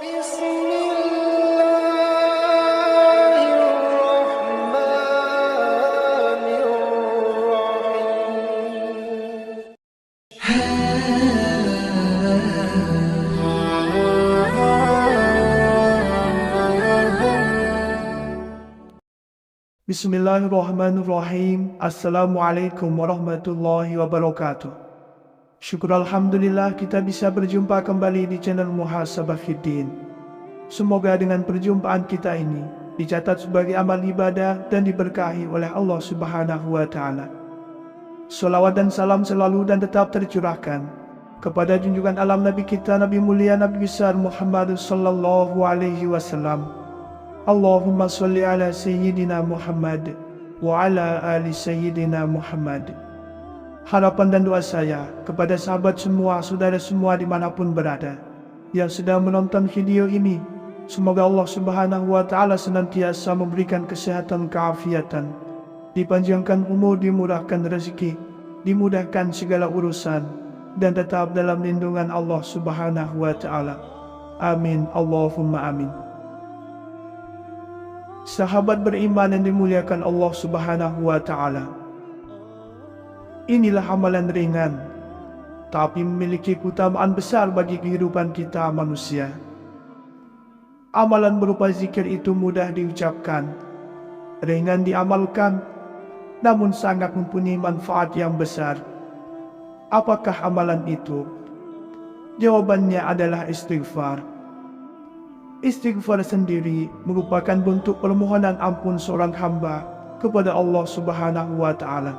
Bismillahirrahmanirrahim. Bismillahirrahmanirrahim. Assalamualaikum warahmatullahi wabarakatuh. Syukur Alhamdulillah kita bisa berjumpa kembali di channel Muhasabah Fiddin. Semoga dengan perjumpaan kita ini dicatat sebagai amal ibadah dan diberkahi oleh Allah Subhanahu wa Ta'ala. Salawat dan salam selalu dan tetap tercurahkan kepada junjungan alam Nabi kita, Nabi mulia, Nabi besar Muhammad sallallahu alaihi wasallam. Allahumma salli ala Sayyidina Muhammad wa ala ali Sayyidina Muhammad. Harapan dan doa saya kepada sahabat semua, saudara semua dimanapun berada yang sedang menonton video ini, semoga Allah Subhanahu wa Ta'ala senantiasa memberikan kesehatan, keafiatan, dipanjangkan umur, dimurahkan rezeki, dimudahkan segala urusan, dan tetap dalam lindungan Allah Subhanahu wa Ta'ala. Amin, Allahumma amin. Sahabat beriman yang dimuliakan Allah Subhanahu wa Ta'ala, inilah amalan ringan tapi memiliki keutamaan besar bagi kehidupan kita manusia. Amalan berupa zikir itu mudah diucapkan, ringan diamalkan, namun sangat mempunyai manfaat yang besar. Apakah amalan itu? Jawabannya adalah istighfar. Istighfar sendiri merupakan bentuk permohonan ampun seorang hamba kepada Allah Subhanahu wa Ta'ala.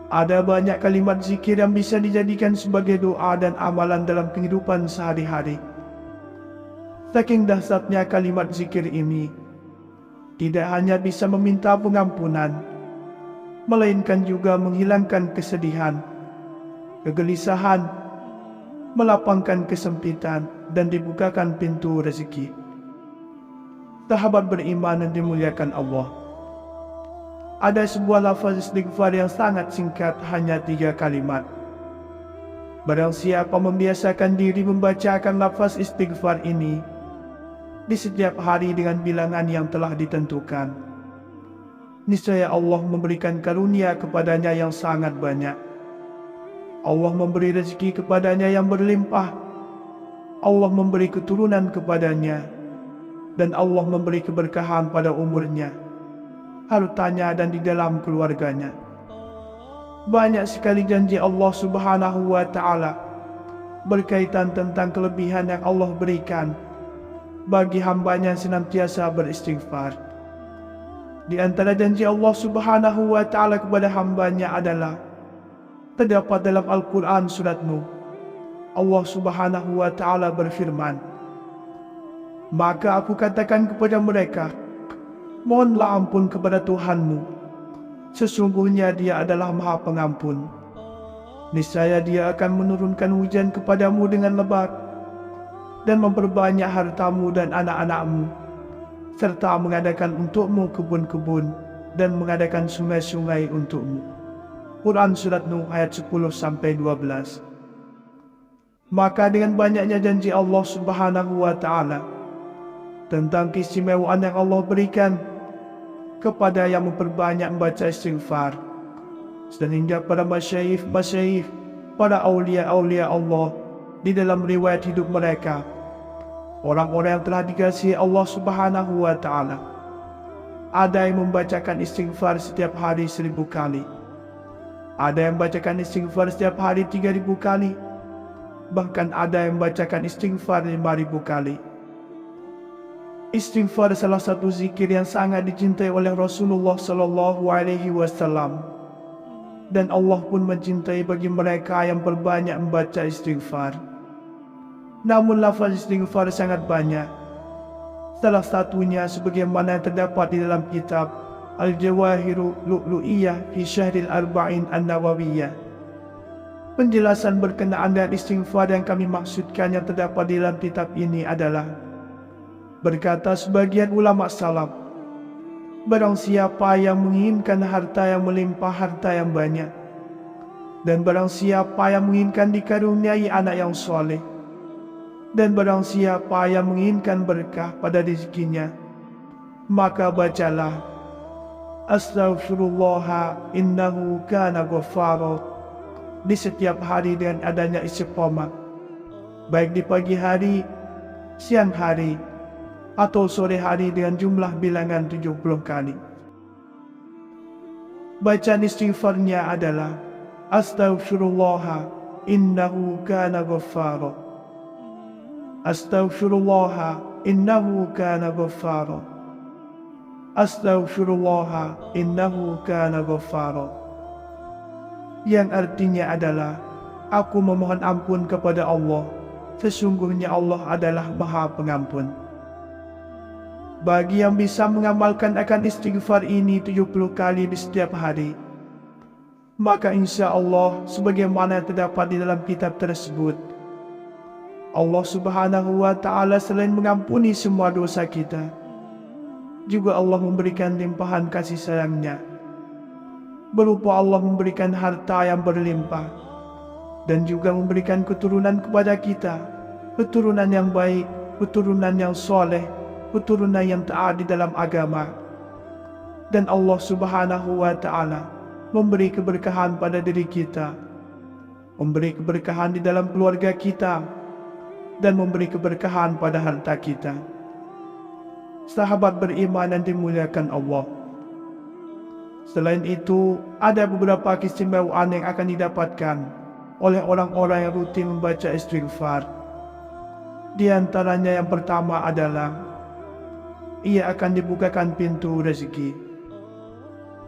Ada banyak kalimat zikir yang bisa dijadikan sebagai doa dan amalan dalam kehidupan sehari-hari. Saking dahsyatnya kalimat zikir ini, tidak hanya bisa meminta pengampunan, melainkan juga menghilangkan kesedihan, kegelisahan, melapangkan kesempitan, dan dibukakan pintu rezeki. Sahabat beriman yang dimuliakan Allah, ada sebuah lafaz istighfar yang sangat singkat, hanya 3 kalimat. Barang siapa membiasakan diri membacakan lafaz istighfar ini di setiap hari dengan bilangan yang telah ditentukan, niscaya Allah memberikan karunia kepadanya yang sangat banyak. Allah memberi rezeki kepadanya yang berlimpah. Allah memberi keturunan kepadanya, dan Allah memberi keberkahan pada umurnya, hartanya, dan di dalam keluarganya. Banyak sekali janji Allah Subhanahu wa Ta'ala berkaitan tentang kelebihan yang Allah berikan bagi hambanya yang senantiasa beristighfar. Di antara janji Allah Subhanahu wa Ta'ala kepada hambanya adalah terdapat dalam Al-Quran surat Nuh. Allah Subhanahu wa Ta'ala berfirman, "Maka aku katakan kepada mereka, mohonlah ampun kepada Tuhanmu. Sesungguhnya Dia adalah Maha Pengampun. Niscaya Dia akan menurunkan hujan kepadamu dengan lebat, dan memperbanyak hartamu dan anak-anakmu, serta mengadakan untukmu kebun-kebun, dan mengadakan sungai-sungai untukmu." Quran Surat Nuh ayat 10-12. Maka dengan banyaknya janji Allah Subhanahu wa Ta'ala tentang keistimewaan yang Allah berikan kepada yang memperbanyak membaca istighfar, sehingga para masyayikh, para aulia Allah di dalam riwayat hidup mereka, orang-orang yang telah dikasihi Allah Subhanahu wa Ta'ala, ada yang membacakan istighfar setiap hari 1000 kali, ada yang membacakan istighfar setiap hari 3000 kali, bahkan ada yang membacakan istighfar 5000 kali. Istighfar salah satu zikir yang sangat dicintai oleh Rasulullah sallallahu alaihi wasallam, dan Allah pun mencintai bagi mereka yang berbanyak membaca istighfar. Namun lafaz istighfar sangat banyak. Salah satunya sebagaimana terdapat di dalam kitab Al-Jawahirul Lu'lu'iyah fi Syahril Arba'in An-Nawawiyah. Penjelasan berkenaan dengan istighfar yang kami maksudkan yang terdapat di dalam kitab ini adalah, berkata sebagian ulama salaf, barang siapa yang menginginkan harta yang melimpah, harta yang banyak, dan barang siapa yang menginginkan dikaruniai anak yang soleh, Dan barang siapa yang menginginkan berkah pada rezekinya, maka bacalah Astaghfirullah innahu kana ghaffara di setiap hari dengan adanya istiqomah, baik di pagi hari, siang hari, atau sore hari dengan jumlah bilangan 70 kali. Bacaan istighfarnya adalah Astaghfirullah innahu kana ghaffara. Astaghfirullah innahu kana ghaffara. Astaghfirullah innahu kana ghaffara. Yang artinya adalah, aku memohon ampun kepada Allah, sesungguhnya Allah adalah Maha Pengampun. Bagi yang bisa mengamalkan akan istighfar ini 70 kali di setiap hari, maka insya Allah sebagaimana terdapat di dalam kitab tersebut, Allah Subhanahu wa Ta'ala selain mengampuni semua dosa kita, juga Allah memberikan limpahan kasih sayangnya, berupa Allah memberikan harta yang berlimpah, dan juga memberikan keturunan kepada kita, keturunan yang baik, keturunan yang soleh, keturunan yang taat di dalam agama. Dan Allah Subhanahu wa Ta'ala memberi keberkahan pada diri kita, memberi keberkahan di dalam keluarga kita, dan memberi keberkahan pada harta kita. Sahabat beriman yang dimuliakan Allah, selain itu, ada beberapa keistimewaan yang akan didapatkan oleh orang-orang yang rutin membaca istighfar. Di antaranya yang pertama adalah, ia akan dibukakan pintu rezeki.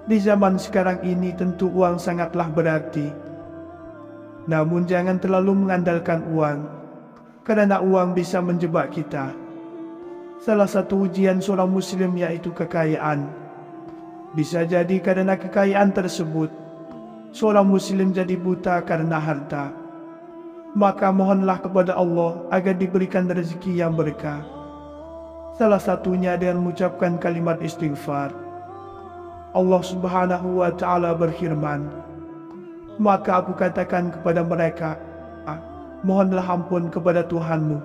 Di zaman sekarang ini tentu uang sangatlah berarti. Namun jangan terlalu mengandalkan uang, karena uang bisa menjebak kita. Salah satu ujian seorang muslim yaitu kekayaan. Bisa jadi karena kekayaan tersebut, seorang muslim jadi buta karena harta. Maka mohonlah kepada Allah agar diberikan rezeki yang berkah. Salah satunya dengan mengucapkan kalimat istighfar. Allah Subhanahu wa Ta'ala berfirman, maka aku katakan kepada mereka, mohonlah ampun kepada Tuhanmu,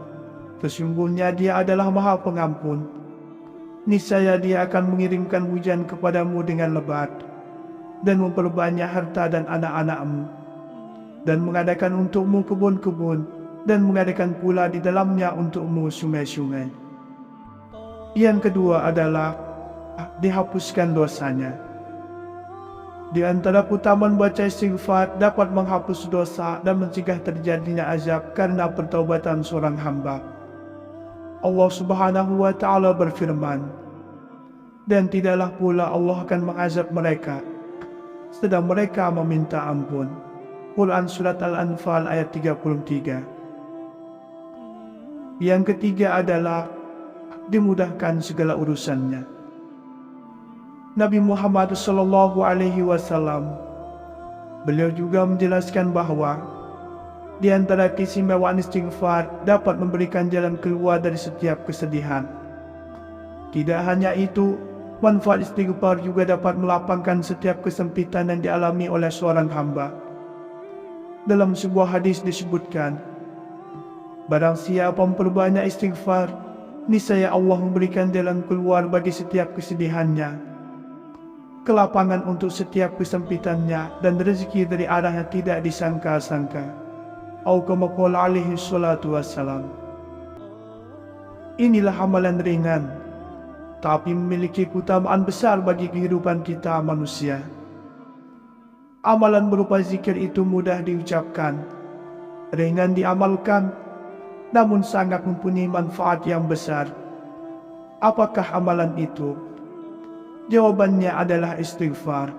sesungguhnya Dia adalah Maha Pengampun. Niscaya Dia akan mengirimkan hujan kepadamu dengan lebat, dan memperbanyak harta dan anak-anakmu, dan mengadakan untukmu kebun-kebun, dan mengadakan pula di dalamnya untukmu sungai-sungai. Yang kedua adalah dihapuskan dosanya. Di antara keutamaan baca istighfar dapat menghapus dosa dan mencegah terjadinya azab karena pertaubatan seorang hamba. Allah Subhanahu wa Ta'ala berfirman, dan tidaklah pula Allah akan mengazab mereka sedang mereka meminta ampun. Quran Surat Al-Anfal ayat 33. Yang ketiga adalah dimudahkan segala urusannya. Nabi Muhammad SAW, beliau juga menjelaskan bahwa di antara keistimewaan istighfar dapat memberikan jalan keluar dari setiap kesedihan. Tidak hanya itu, manfaat istighfar juga dapat melapangkan setiap kesempitan yang dialami oleh seorang hamba. Dalam sebuah hadis disebutkan, barang siapa memperbanyak istighfar, niscaya Allah memberikan jalan keluar bagi setiap kesedihannya, kelapangan untuk setiap kesempitannya, dan rezeki dari arah yang tidak disangka-sangka. Atau kama qala alaihi salatu wassalam. Inilah amalan ringan, tapi memiliki keutamaan besar bagi kehidupan kita manusia. Amalan berupa zikir itu mudah diucapkan, ringan diamalkan, namun sangat mempunyai manfaat yang besar. Apakah amalan itu? Jawabannya adalah istighfar.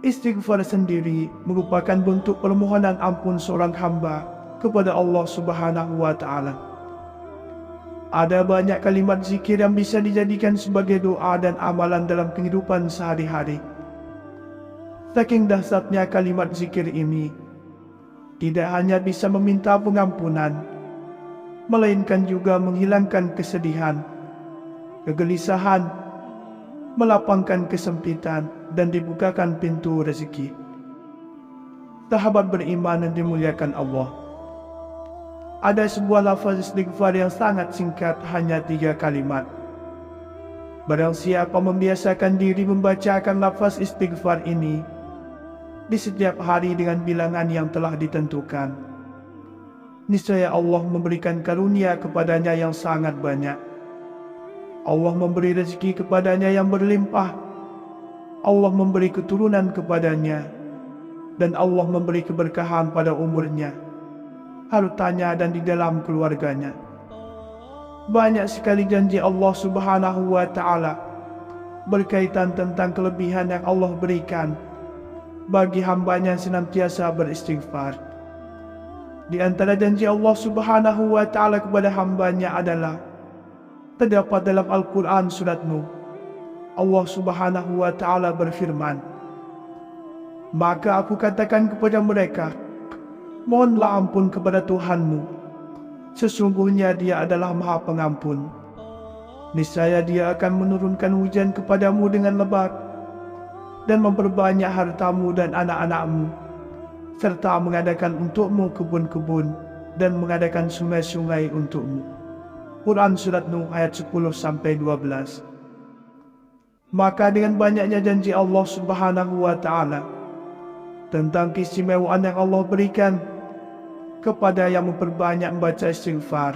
Istighfar sendiri merupakan bentuk permohonan ampun seorang hamba kepada Allah Subhanahu wa Ta'ala. Ada banyak kalimat zikir yang bisa dijadikan sebagai doa dan amalan dalam kehidupan sehari-hari. Saking dahsyatnya kalimat zikir ini, tidak hanya bisa meminta pengampunan, melainkan juga menghilangkan kesedihan, kegelisahan, melapangkan kesempitan, dan dibukakan pintu rezeki. Sahabat beriman yang dimuliakan Allah, ada sebuah lafaz istighfar yang sangat singkat, hanya 3 kalimat. Barang siapa membiasakan diri membacakan lafaz istighfar ini di setiap hari dengan bilangan yang telah ditentukan, niscaya Allah memberikan karunia kepadanya yang sangat banyak. Allah memberi rezeki kepadanya yang berlimpah. Allah memberi keturunan kepadanya, dan Allah memberi keberkahan pada umurnya, hartanya, dan di dalam keluarganya. Banyak sekali janji Allah Subhanahu wa Ta'ala berkaitan tentang kelebihan yang Allah berikan bagi hambanya yang senantiasa beristighfar. Di antara janji Allah Subhanahu wa Ta'ala kepada hambanya adalah terdapat dalam Al-Quran surat Nuh. Allah Subhanahu wa Ta'ala berfirman, "Maka aku katakan kepada mereka, mohonlah ampun kepada Tuhanmu. Sesungguhnya Dia adalah Maha Pengampun. Niscaya Dia akan menurunkan hujan kepadamu dengan lebat, dan memperbanyak hartamu dan anak-anakmu, serta mengadakan untukmu kebun-kebun, dan mengadakan sungai-sungai untukmu." Quran Surat Nuh ayat 10-12. Maka dengan banyaknya janji Allah Subhanahu wa Ta'ala tentang keistimewaan yang Allah berikan kepada yang memperbanyak membaca istighfar,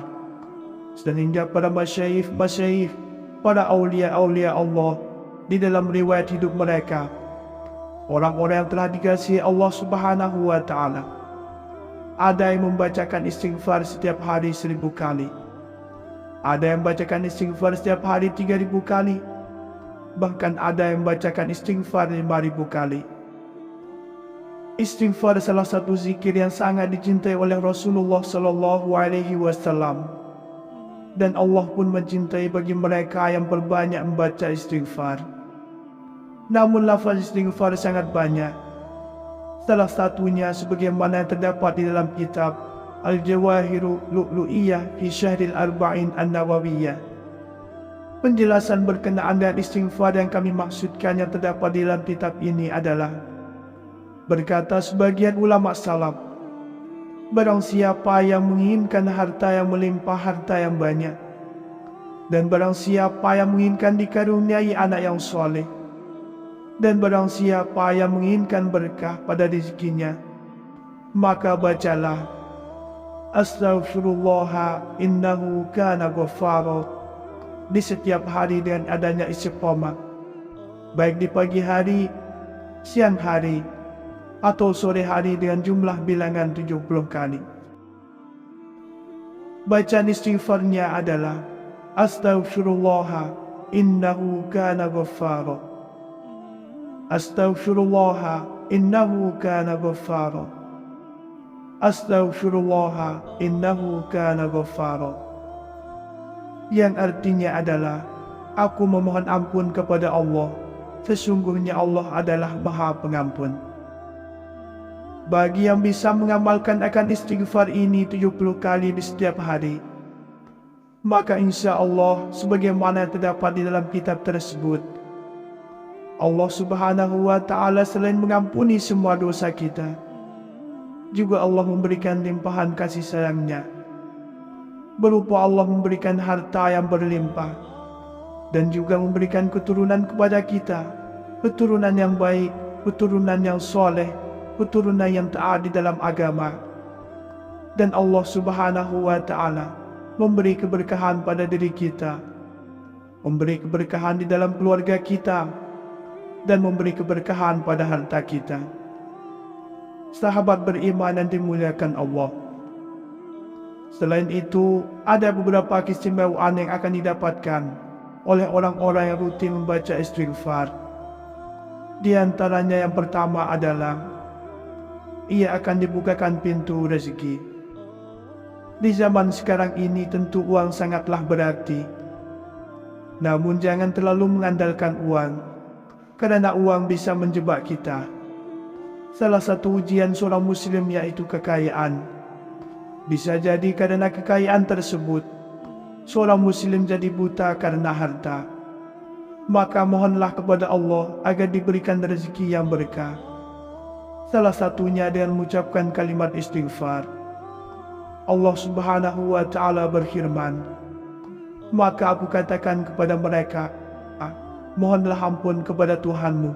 sehingga para masyayikh, para aulia Allah di dalam riwayat hidup mereka, orang-orang yang telah dikasihi Allah Subhanahu wa Ta'ala, ada yang membacakan istighfar setiap hari 1000 kali, ada yang membacakan istighfar setiap hari 3000 kali, bahkan ada yang membacakan istighfar 5000 kali. Istighfar salah satu zikir yang sangat dicintai oleh Rasulullah Sallallahu Alaihi Wasallam, dan Allah pun mencintai bagi mereka yang berbanyak membaca istighfar. Namun lafaz istighfar sangat banyak. Salah satunya sebagaimana yang terdapat di dalam kitab Al-Jawahiru Lu'lu'iyah fi Syahril Arba'in An-Nawawiyah. Penjelasan berkenaan dengan istighfar yang kami maksudkan yang terdapat di dalam kitab ini adalah, berkata sebagian ulama salaf, barang siapa yang menginginkan harta yang melimpah, harta yang banyak, dan barang siapa yang menginginkan dikaruniai anak yang soleh, dan barang siapa yang menginginkan berkah pada rezekinya, maka bacalah Astaghfirullah innahu kana ghaffara di setiap hari dengan adanya istiqomah, baik di pagi hari, siang hari, atau sore hari dengan jumlah bilangan 70 kali. Bacaan istighfarnya adalah Astaghfirullah innahu kana ghaffara. Astaghfirullah innahu kana ghaffara. Astaghfirullah innahu kana ghaffara. Yang artinya adalah, aku memohon ampun kepada Allah, sesungguhnya Allah adalah Maha Pengampun. Bagi yang bisa mengamalkan akan istighfar ini 70 kali di setiap hari, maka insya Allah sebagaimana terdapat di dalam kitab tersebut, Allah Subhanahu wa Ta'ala selain mengampuni semua dosa kita, juga Allah memberikan limpahan kasih sayangnya, berupa Allah memberikan harta yang berlimpah, dan juga memberikan keturunan kepada kita, keturunan yang baik, keturunan yang soleh, keturunan yang taat di dalam agama. Dan Allah Subhanahu wa Ta'ala memberi keberkahan pada diri kita, memberi keberkahan di dalam keluarga kita, dan memberi keberkahan pada harta kita. Sahabat beriman yang dimuliakan Allah, selain itu ada beberapa keistimewaan yang akan didapatkan oleh orang-orang yang rutin membaca istighfar. Di antaranya yang pertama adalah ia akan dibukakan pintu rezeki. Di zaman sekarang ini tentu uang sangatlah berarti. Namun jangan terlalu mengandalkan uang, karena uang bisa menjebak kita. Salah satu ujian seorang muslim yaitu kekayaan. Bisa jadi karena kekayaan tersebut, seorang muslim jadi buta karena harta. Maka mohonlah kepada Allah agar diberikan rezeki yang berkah. Salah satunya dengan mengucapkan kalimat istighfar. Allah Subhanahu wa Ta'ala berfirman, maka aku katakan kepada mereka, mohonlah ampun kepada Tuhanmu.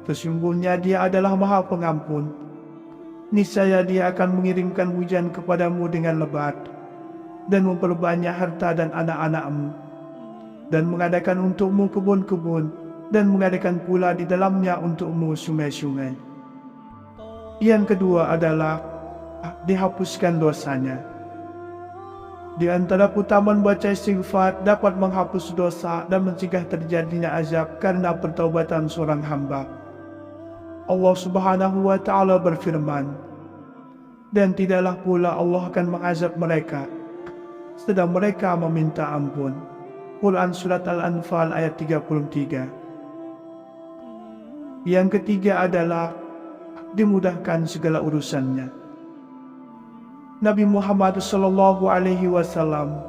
Sesungguhnya Dia adalah Maha Pengampun. Niscaya Dia akan mengirimkan hujan kepadamu dengan lebat, dan memperbanyak harta dan anak-anakmu, dan mengadakan untukmu kebun-kebun, dan mengadakan pula di dalamnya untukmu sungai-sungai. Yang kedua adalah dihapuskan dosanya. Di antara keutamaan baca istighfar dapat menghapus dosa dan mencegah terjadinya azab karena pertaubatan seorang hamba. Allah Subhanahu wa Ta'ala berfirman, dan tidaklah pula Allah akan mengazab mereka sedang mereka meminta ampun. Quran Surat Al-Anfal ayat 33. Yang ketiga adalah dimudahkan segala urusannya. Nabi Muhammad SAW,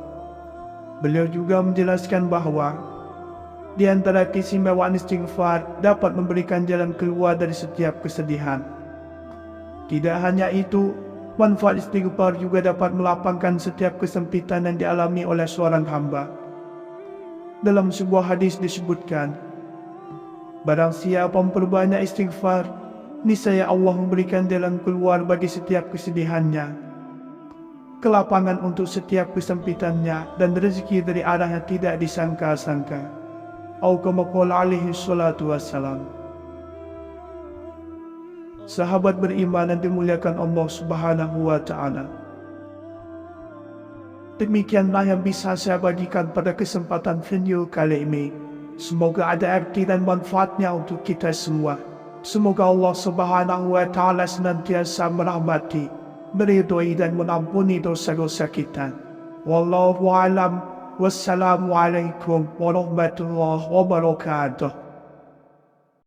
beliau juga menjelaskan bahwa di antara keistimewaan istighfar dapat memberikan jalan keluar dari setiap kesedihan. Tidak hanya itu, manfaat istighfar juga dapat melapangkan setiap kesempitan yang dialami oleh seorang hamba. Dalam sebuah hadis disebutkan, barang siapa memperbanyak istighfar, niscaya Allah memberikan jalan keluar bagi setiap kesedihannya, kelapangan untuk setiap kesempitannya, dan rezeki dari arah yang tidak disangka-sangka. Atau kama qala alaihi salatu wassalam. Sahabat beriman yang dimuliakan Allah Subhanahu wa Ta'ala, demikianlah yang bisa saya bagikan pada kesempatan video kali ini. Semoga ada arti dan manfaatnya untuk kita semua. Semoga Allah Subhanahu wa Ta'ala senantiasa merahmati, meridhoi dan mengampuni dosa-dosa kita. Wallahu a'lam. Wassalamualaikum warahmatullahi wabarakatuh.